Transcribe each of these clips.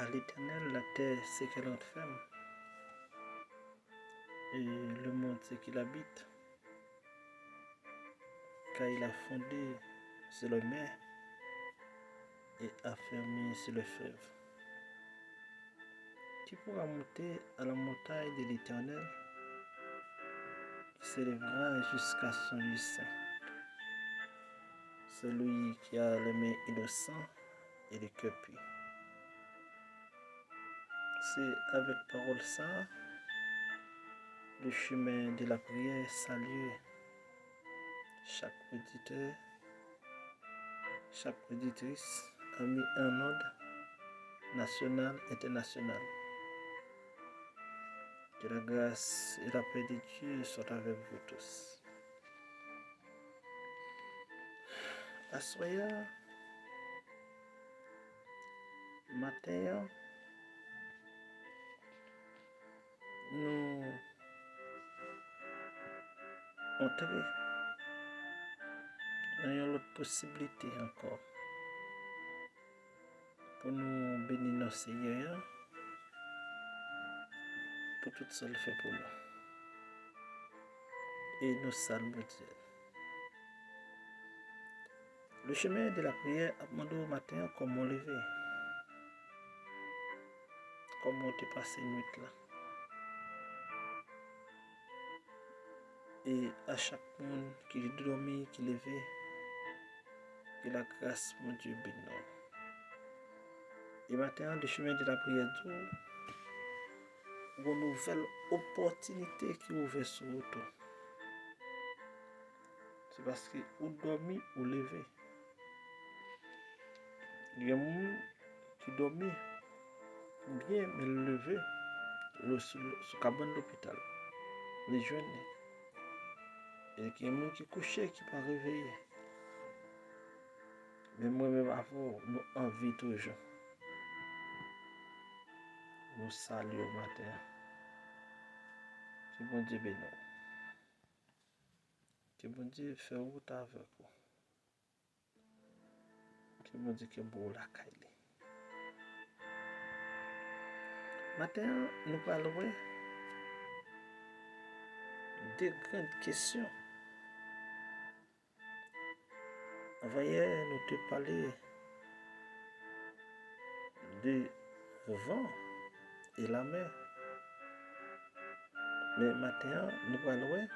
à l'Éternel la terre ce qu'elle renferme, et le monde ce qu'il habite, car il a fondé sur le mer et affermi sur le fleuve. Qui pourra monter à la montagne de l'Éternel, qui s'élèvera jusqu'à son lieu saint? Celui qui a les mains innocents et le cœur pur. C'est avec parole ça, le chemin de la prière salue chaque auditeur, chaque auditrice a mis un ordre national, international. Que la grâce et la paix de Dieu soient avec vous tous. Assoya, matin, nous entrons dans une autre possibilité encore pour nous bénir notre Seigneur pour tout ce qu'il fait pour nous. Et nous saluons Dieu. Le chemin de la prière a demandé au matin comment lever, comment te passer une nuit là. Et à chaque monde qui dormit, qui levait, que la grâce, mon Dieu, bénisse. Et maintenant, le chemin de la prière, une nouvelle opportunité qui ouvre sur vous. C'est parce que vous dormez ou levez. Il y a des gens qui dorment bien, mais levé sur le cabane de l'hôpital, les jeunes. Et il y a des gens qui couchent, qui ne pas réveiller. Mais moi-même, avant, nous envie toujours. Nous saluons au matin. Que bon Dieu bénisse. Que bon Dieu fait route avec vous. Que bon Dieu que bon la caille. Maintenant, nous parlerons de grandes questions. Avant-hier, nous te parlions du vent et la mer. Mais maintenant, nous parlerons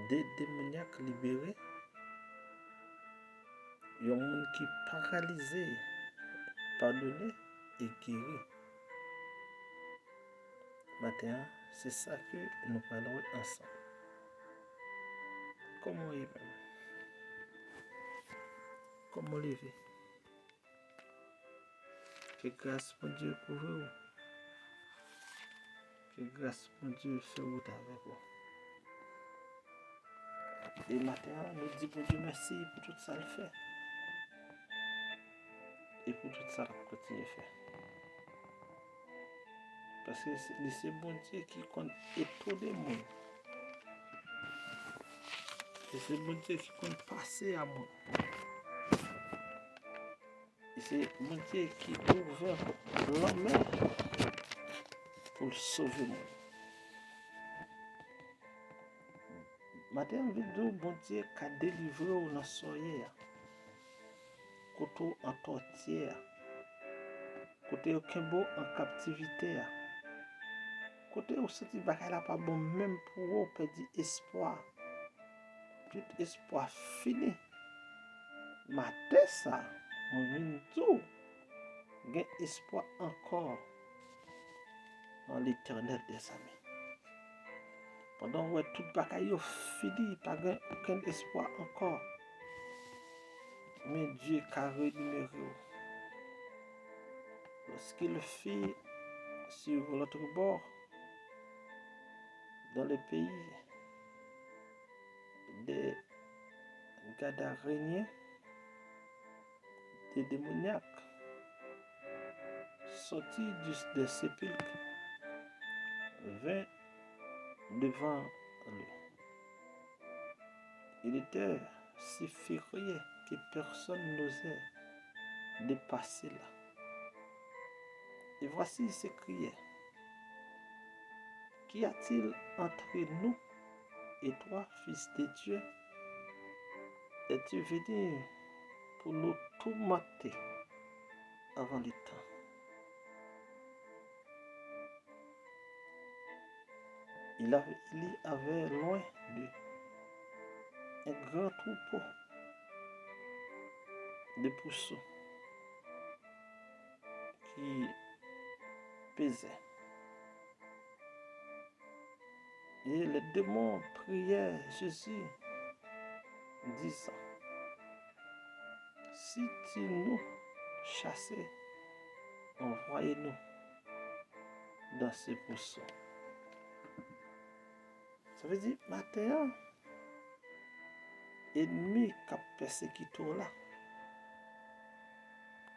des démoniaques libérés. Il y a des gens qui sont paralysés, pardonnés et guéris. Maintenant, c'est ça que nous parlerons ensemble. Comment y même? Comment lever? Que grâce mon Dieu couvre vous. Que grâce mon Dieu fait route avec vous. Et maintenant, nous disons bon Dieu merci pour tout ça le fait. Et pour tout ça, on continue à faire. Parce que c'est bon Dieu qui compte étonner le monde. Et c'est bon Dieu qui compte passer à moi. Et c'est bon Dieu qui ouvre l'homme pour le sauver le monde. Maintenant, vidéo, bon Dieu qui a délivré dans le soleil, côté en tortière, côté au Kembo en captivité, côté où ce qui va pas bon, même pour vous, perdre espoir. Tout espoir fini. Matin, ça, on vient tout. Il y a espoir encore dans l'éternel des amis. Pendant que tout bagaille fini, pas aucun espoir encore. Mais Dieu a renuméré. Lorsqu'il fait sur l'autre bord, dans le pays des Gadaréniens, des démoniaques, sortis des sépulcres, vint devant lui. Il était si furieux que personne n'osait dépasser là. Et voici ces crières. Qu'y a-t-il entre nous et toi, Fils de Dieu? Es-tu venu pour nous tourmenter avant le temps? Il y avait loin d'eux un grand troupeau de poussons qui pesait. Et les démons priaient Jésus, disant, si tu nous chassais, envoyez-nous dans ces poussons. Ça veut dire, matin, ennemi qui a persécuté là,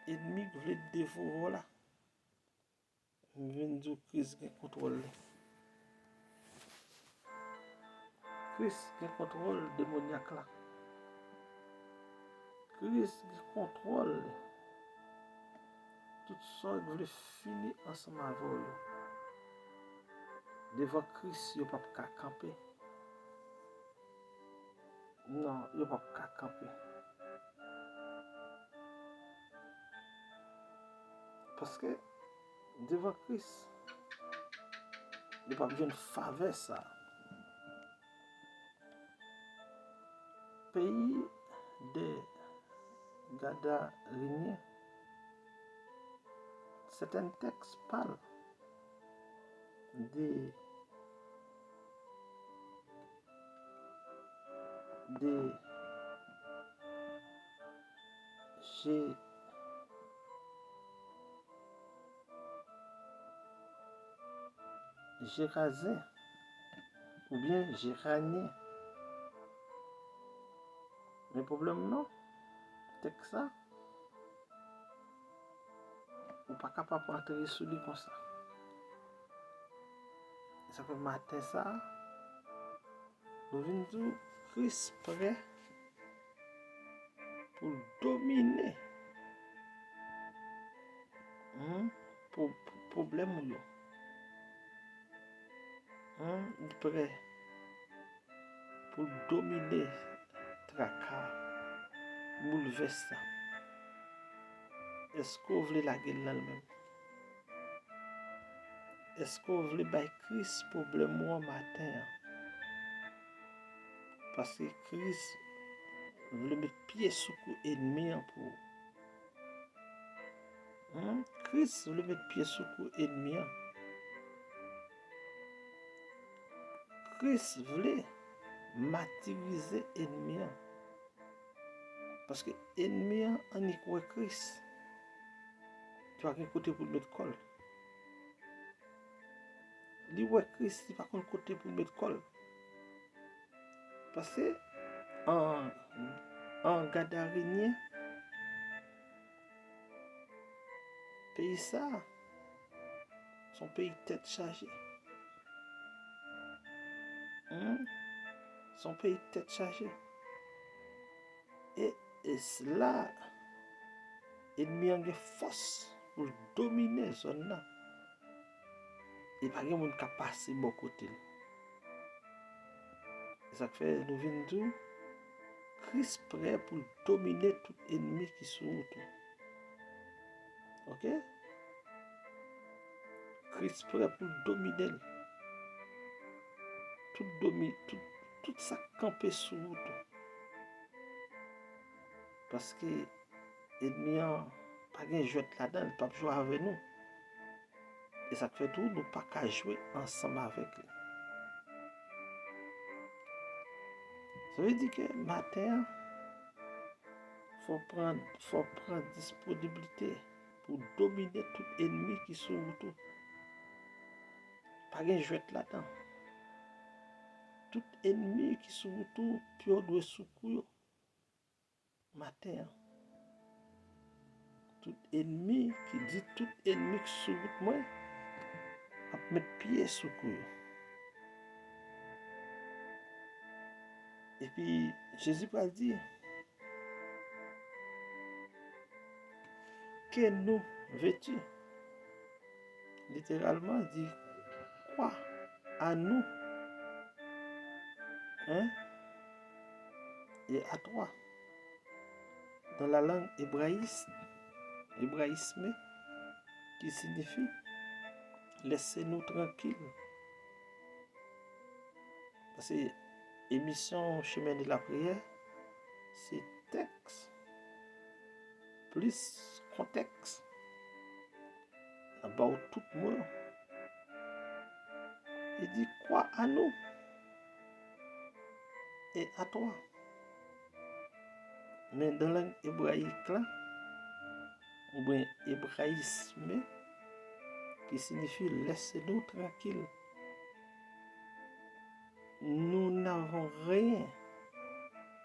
ennemi qui voulait dévorer là, vient de crise de contrôle. Crise de contrôle démoniaque là. Crise de contrôle. Tout ça, ils veulent finir ensemble avec vous. Devant Christ, il n'y a pas qu'à camper. Non, il n'y a pas qu'à camper. Parce que devant Christ, il n'y a pas besoin de faveur ça. Pays des Gadaréniens, certains textes parlent des Gérasins ou bien Géraniens. Mais le problème non, c'est que ça, ou pas capable d'entrer sur lui comme ça. Ça fait matin ça, nous venons dire Christ prêt pour dominer pour problème ou yo. Il est prêt pour dominer tracas, bouleverser. Est-ce que vous voulez la gueule là-même? Est-ce que vous voulez bailler Christ problème ou matin? Parce que Christ veut mettre pied sous l'ennemi pour. Christ veut mettre pied sous l'ennemi. Christ voulait martyriser l'ennemi. Parce que l'ennemi en y croit Christ. Tu as un côté pour mettre col. Li ouais Christ, il pas un côté pour mettre col. Parce que en Gadarénien, pays ça, son pays tête chargée. Son pays tête chargée. Et là, l'ennemi a une force pour dominer zone là. Et pas de monde qui passe de bon côté. Ça fait nous venons dire Christ prêt pour dominer tout ennemi qui sont autour. OK? Christ prêt pour dominer tout ça campé sur autour. Parce que l'ennemi n'a pas de jouer là-dedans, il pas jouer avec nous. Et ça fait tout, nous pas qu'à jouer ensemble avec lui. Ça veut dire que matin, faut prendre disponibilité pour dominer tout ennemi qui sont autour. Pas de jouer là-dedans. Tout ennemi qui sont autour, puis on doit secourir. Matin. Tout ennemi qui dit tout ennemi qui sont autour, moi, à mettre pied secourir. Et puis, Jésus va dire, que nous vêtus. Littéralement, il dit quoi à nous, hein, et à toi. Dans la langue hébraïsme, qui signifie laissez-nous tranquilles. Parce que émission Chemin de la prière, c'est texte plus contexte. About tout le monde. Il dit quoi à nous et à toi. Mais dans la langue hébraïque là, ou bien hébraïsme, qui signifie laissez-nous tranquilles. Nous n'avons rien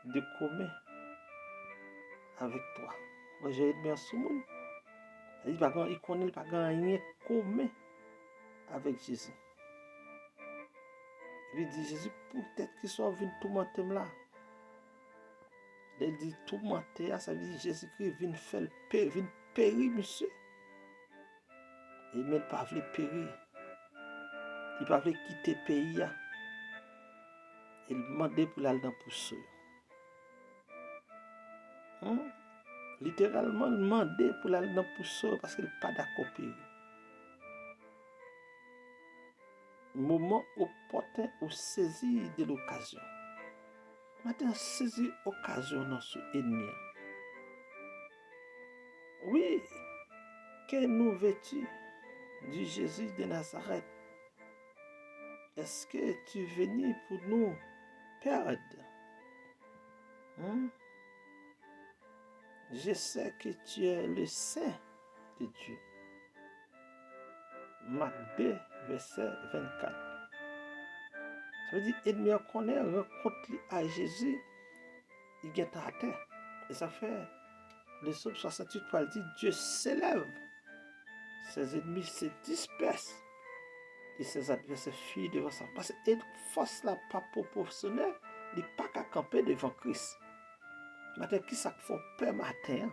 de commun avec toi. Moi, j'ai bien ce monde. Il connaît pas rien commun avec Jésus. Il dit Jésus, peut-être qu'il soit venu tourmenter là. Il dit tourmenter, ça veut dire Jésus-Christ vient faire périr, monsieur. Il ne pas voulu périr. Il ne pas voulu quitter le pays. Il demandait pour aller dans le pousseau. Littéralement, il demandait pour aller dans le pousseau parce qu'il n'est pas d'accord périr. Moment opportun ou saisi de l'occasion. Maintenant, saisi l'occasion dans ce ennemi. Oui, que nous vêtus du Jésus de Nazareth. Est-ce que tu es venu pour nous perdre? Je sais que tu es le Saint de Dieu. Marc 2, verset 24. Ça veut dire, ennemi connaît, rencontre à Jésus, il est à terre. Et ça fait, le psaume 68 pour dire, Dieu s'élève, ses ennemis se dispersent, et ses adversaires fuient devant ça. Parce que une force là pas proportionnelle, il n'est pas qu'à camper devant Christ. Maintenant, qui ça fait peur matin?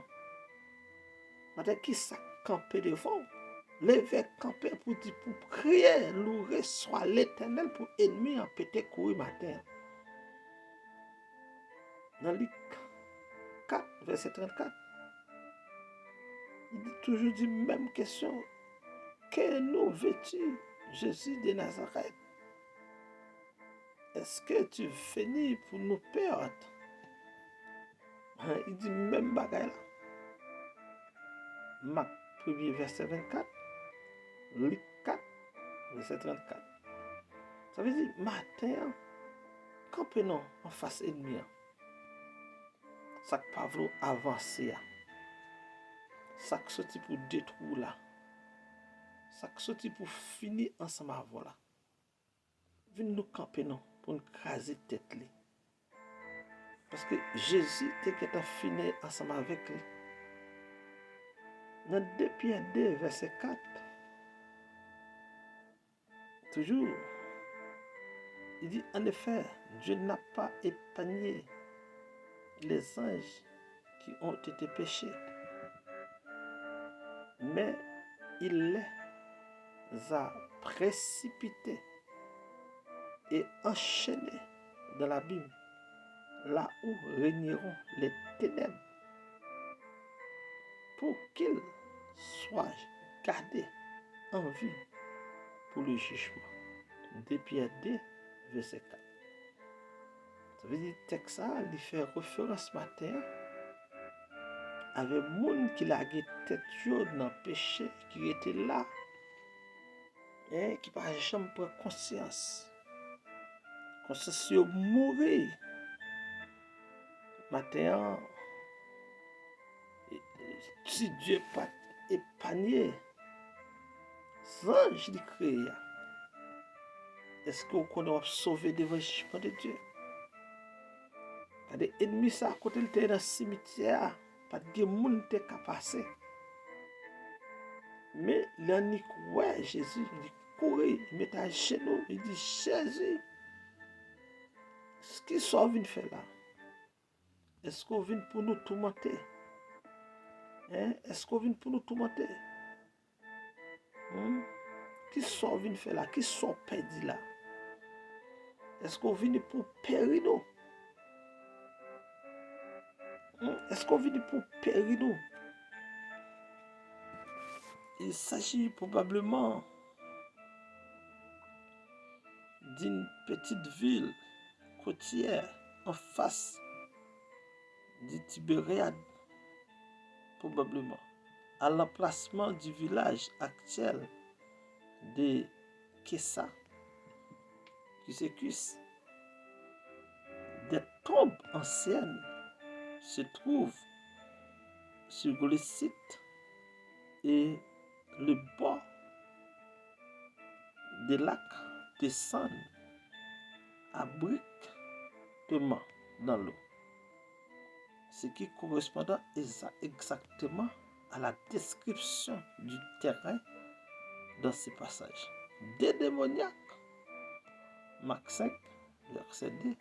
Maintenant, qui ça camper devant? Lever camper pour dire, pour crier, louer soit l'Éternel pour ennemi en pété courir matin. Dans Luc 4, verset 34, il dit toujours la même question. Que nous vêtus, Jésus de Nazareth? Est-ce que tu es venu pour nous perdre? Il dit même bagaille là. Marc 1er, verset 24. Luc 4, verset 34. Ça veut dire, matin, campez-nous en face ennemi. Ça ne pas vouloir avancer. Ça qui sorti pour détruire là. Ça qui sorti pour finir ensemble avec là. Venez nous camper non pour nous craser tête li. Parce que Jésus était fini ensemble avec lui. Dans 2 Pierre 2, verset 4. Toujours, il dit en effet, Dieu n'a pas épargné les anges qui ont été péchés, mais il les a précipités et enchaînés dans l'abîme, là où régneront les ténèbres, pour qu'ils soient gardés en vie pour le jugement. 2 Pierre 2, verset 4. Ça veut dire que le texte il fait référence matin avec les gens qui la tête dans le péché, qui était là, et qui n'a jamais pris conscience. Conscience de mourir. Matin, si Dieu n'a pas épargné, sans je l'ai créé, est-ce que vous connaissez sauver devant le jugement de Dieu? Les ennemis, ça, à côté de dans le cimetière, pas de monde qui est passé. Mais l'ennemi, ouais, Jésus, il courit, il met à genoux, il dit Jésus, ce qui sont venus faire là, est-ce qu'on vient pour nous tourmenter? Est-ce qu'on vient pour nous tourmenter? Qui sont venu faire là? Qui sont perdus là? Est-ce qu'on vient pour périr nous? Est-ce qu'on vient pour périr nous? Il s'agit probablement d'une petite ville côtière en face du Tibériade, probablement, à l'emplacement du village actuel de Kessa, Cusécus. Des tombes anciennes se trouvent sur le site et le bord des lacs descendent abruptement dans l'eau, ce qui correspond exactement à la description du terrain dans ces passages. Des démoniaques, Marc 5, verset 2,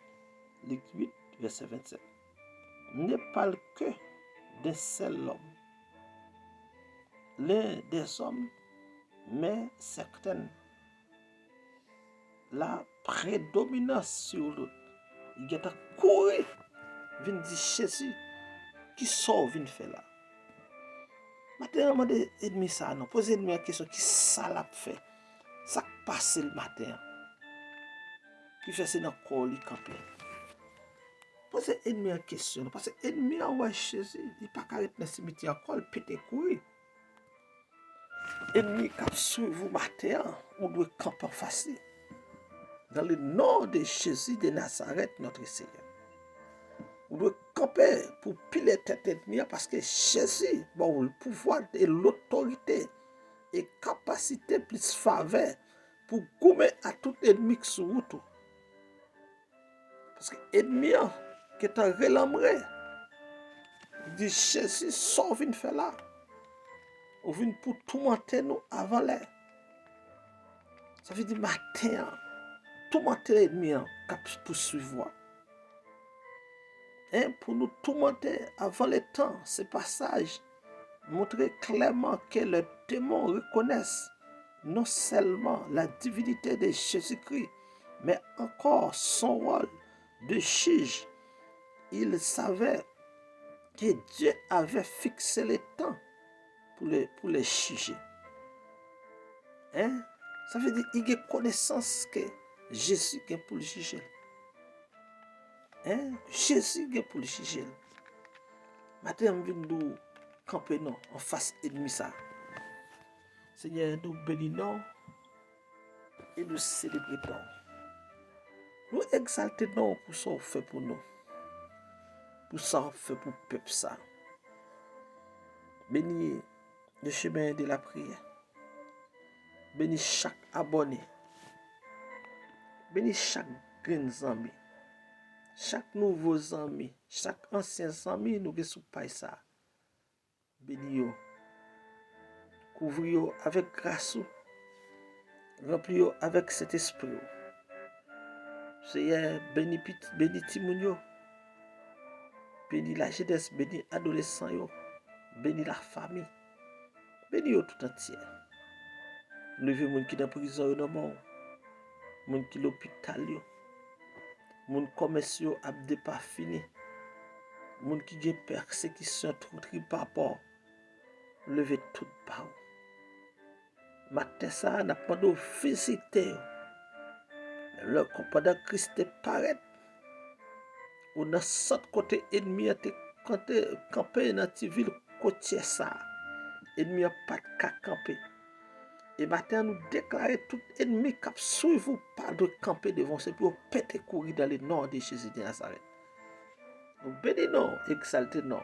Luc 8, verset 27, ne parle que d'un seul homme, l'un des hommes, mais certaine la prédominance sur l'autre. Il y a couru, vient dire Jésus, qui sort, vient faire là. Maintenant, on demande ennemi ça, non. Posez ennemi la question, qui ça l'a fait? Ça passe le matin. Qui fait c'est dans le corps, il campé. Posez ennemi la question, parce que ennemi a ouais Jésus, il n'est pas carré dans le cimetière encore, il peut courir. Ennemi qui suivre vous matin, on doit camper facile. Dans le nom de Jésus de Nazareth, notre Seigneur. On doit camper pour piler tête ennemi parce que Jésus, bon, le pouvoir et l'autorité et capacité plus faveur pour gommer à tout ennemi qui se route. Parce que l'ennemi qui est en relambré, dit Jésus sort vient faire là. On vient pour tourmenter nous avant l'air. Ça veut dire matin, tourmenter l'ennemi qui poursuivre. Pour nous tourmenter avant le temps, ce passage montre clairement que les démons reconnaissent non seulement la divinité de Jésus-Christ, mais encore son rôle de juge. Ils savaient que Dieu avait fixé le temps pour les juger. Ça veut dire qu'il y a connaissance que Jésus est pour le juger. Jésus est pour le juger. Maintenant, on vient nous camper en face ennemi ça. Seigneur, nous bénissons et nous célébrons. Nous exaltons pour ça qu'on fait pour nous. Pour ça qu'on fait pour le peuple ça. Bénis le chemin de la prière. Bénis chaque abonné. Bénis chaque grand ami. Chaque nouveau ami. Chaque ancien ami nous sous paille ça. Bénis yo. Couvre avec grâce. Remplis avec cet esprit. Seigneur, bénis Timounio. Bénis la jeunesse, bénis l'adolescent, bénis la famille. Bénis tout entier. Levez les gens qui sont en prison, les gens qui sont à l'hôpital, les gens qui commerce à pas fini. Les gens qui ont persécution, tout par rapport. Levez tout par où. Matin, ça n'a pas de visiter. Le pendant Christ paraît. On a sorti côté ennemi, campé dans la ville côtière ça. Ennemi n'a pas de camper. Et maintenant, nous déclarons tout ennemi qui suivre pas de camper devant ce pour péter courir dans le nom de Jésus de Nazareth. Nous bénissons, exaltons